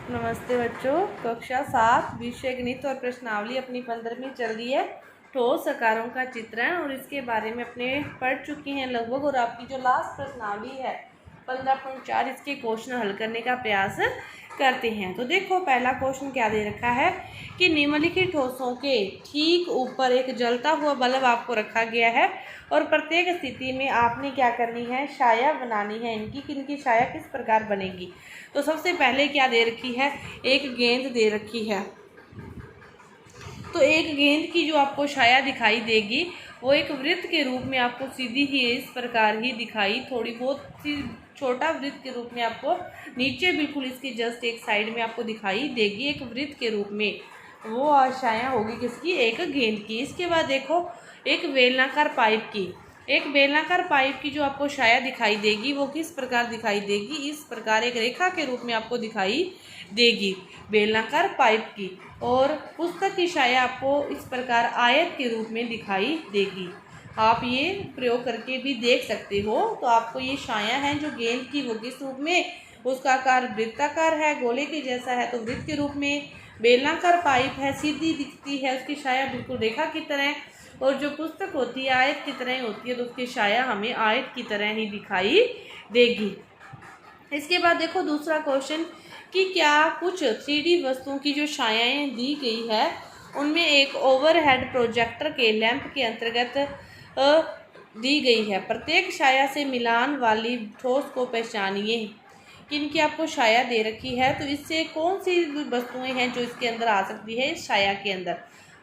नमस्ते बच्चों, कक्षा 7 विषय गणित और प्रश्नावली अपनी 15वीं चल रही है। ठोस आकारों का चित्रण और इसके बारे में अपने पढ़ चुकी हैं लगभग। और आपकी जो लास्ट प्रश्नावली है 15.4, इसके क्वेश्चन हल करने का प्रयास करते हैं। तो देखो, पहला क्वेश्चन क्या दे रखा है कि निम्नलिखित ठोसों के ठीक ऊपर एक जलता हुआ बल्ब आपको रखा गया है और प्रत्येक स्थिति में आपने क्या करनी है, छाया बनानी है इनकी। कि इनकी छाया किस प्रकार बनेगी। तो सबसे पहले क्या दे रखी है, एक गेंद दे रखी है। तो एक गेंद की जो आपको छाया दिखाई देगी वो एक वृत्त के रूप में आपको सीधी ही इस प्रकार ही दिखाई, थोड़ी बहुत सी छोटा वृत्त के रूप में आपको नीचे बिल्कुल इसके जस्ट एक साइड में आपको दिखाई देगी एक वृत्त के रूप में। वो छाया होगी किसकी, एक गेंद की। इसके बाद देखो, एक बेलनाकार पाइप की, एक बेलनाकार पाइप की जो आपको छाया दिखाई देगी वो किस प्रकार दिखाई देगी, इस प्रकार एक रेखा के रूप में आपको दिखाई देगी बेलनाकार पाइप की। और पुस्तक की छाया आपको इस प्रकार आयत के रूप में दिखाई देगी। आप ये प्रयोग करके भी देख सकते हो। तो आपको ये छाया है जो गेंद की वो किस रूप में, उसका आकार वृत्ताकार है, गोले के जैसा है तो वृत्त के रूप में। बेलनाकार पाइप है, सीधी दिखती है, उसकी छाया बिल्कुल रेखा की तरह। और जो पुस्तक होती है आयत की तरह होती है तो उसकी छाया हमें आयत की तरह ही दिखाई देगी। इसके बाद देखो दूसरा क्वेश्चन कि क्या कुछ 3D वस्तुओं की जो छायाएं दी गई है उनमें एक ओवरहेड प्रोजेक्टर के लैंप के अंतर्गत दी गई है। प्रत्येक छाया से मिलान वाली ठोस को पहचानिए। किनकी आपको छाया दे रखी है, तो इससे कौन सी वस्तुएं हैं जो इसके अंदर आ सकती है इस छाया के अंदर।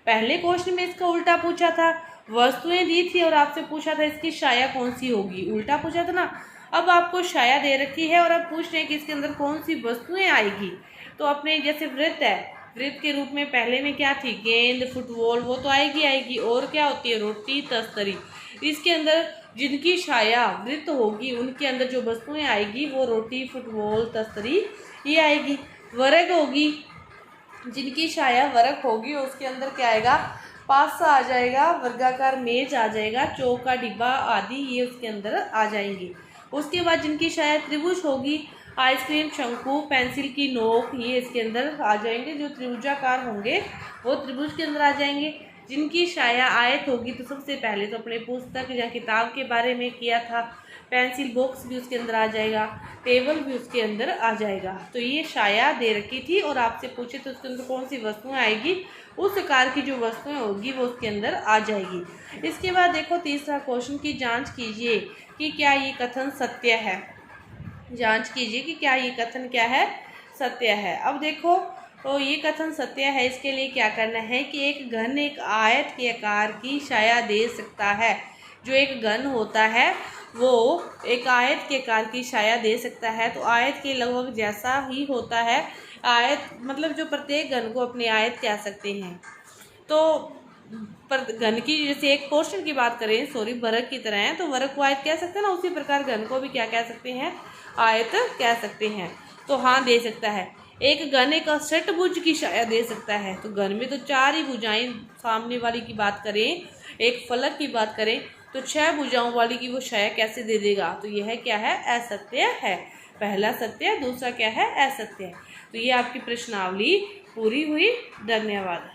पहले क्वेश्चन में इसका उल्टा पूछा था, वस्तुएं दी थी और आपसे पूछा था इसकी छाया कौन सी होगी, उल्टा पूछा था ना। अब आपको छाया दे रखी है और अब पूछ रहे हैं कि इसके अंदर कौन सी वस्तुएं आएगी। तो अपने जैसे वृत्त है, वृत्त के रूप में पहले में क्या थी, गेंद, फुटबॉल, वो तो आएगी। और क्या होती है, रोटी, तस्तरी। इसके अंदर जिनकी छाया वृत्त होगी उनके अंदर जो वस्तुएं आएगी वो रोटी, फुटबॉल, तस्तरी ये आएगी। वर्ग होगी, जिनकी छाया वर्ग होगी उसके अंदर क्या आएगा, पासा आ जाएगा, वर्गाकार मेज आ जाएगा, चौक का डिब्बा आदि ये उसके अंदर आ जाएंगी। उसके बाद जिनकी छाया त्रिभुज होगी, आइसक्रीम, शंकु, पेंसिल की नोक ये इसके अंदर आ जाएंगे। जो त्रिभुजाकार होंगे वो त्रिभुज के अंदर आ जाएंगे। जिनकी छाया आयत होगी तो सबसे पहले तो अपने पुस्तक या किताब के बारे में किया था, पेंसिल बॉक्स भी उसके अंदर आ जाएगा, टेबल भी उसके अंदर आ जाएगा। तो ये छाया दे रखी थी और आपसे पूछे तो उसके अंदर कौन सी वस्तुएं आएगी, उस आकार की जो वस्तुएं होगी वो उसके अंदर आ जाएगी। इसके बाद देखो तीसरा क्वेश्चन की जांच कीजिए कि क्या ये कथन सत्य है। जांच कीजिए कि क्या ये कथन क्या है, सत्य है। अब देखो, तो ये कथन सत्य है, इसके लिए क्या करना है कि एक घन एक आयत के आकार की छाया दे सकता है। जो एक घन होता है वो एक आयत के आकार की छाया दे सकता है। तो आयत के लगभग जैसा ही होता है। आयत मतलब जो प्रत्येक घन को अपने आयत कह सकते हैं। तो पर घन की जैसे एक पोर्शन की बात करें, सॉरी, वर्ग की तरह है तो वर्ग को आयत कह सकते हैं ना, उसी प्रकार घन को भी क्या कह सकते हैं, आयत कह सकते हैं। तो हाँ, दे सकता है। एक घन एक षटभुज की छाया दे सकता है। तो घन में तो 4 ही भुजाएं, सामने वाली की बात करें, एक फलक की बात करें तो 6 भुजाओं वाली की वो छाया कैसे दे देगा। तो यह क्या है, असत्य है। पहला सत्य, दूसरा क्या है, असत्य है। तो ये आपकी प्रश्नावली पूरी हुई। धन्यवाद।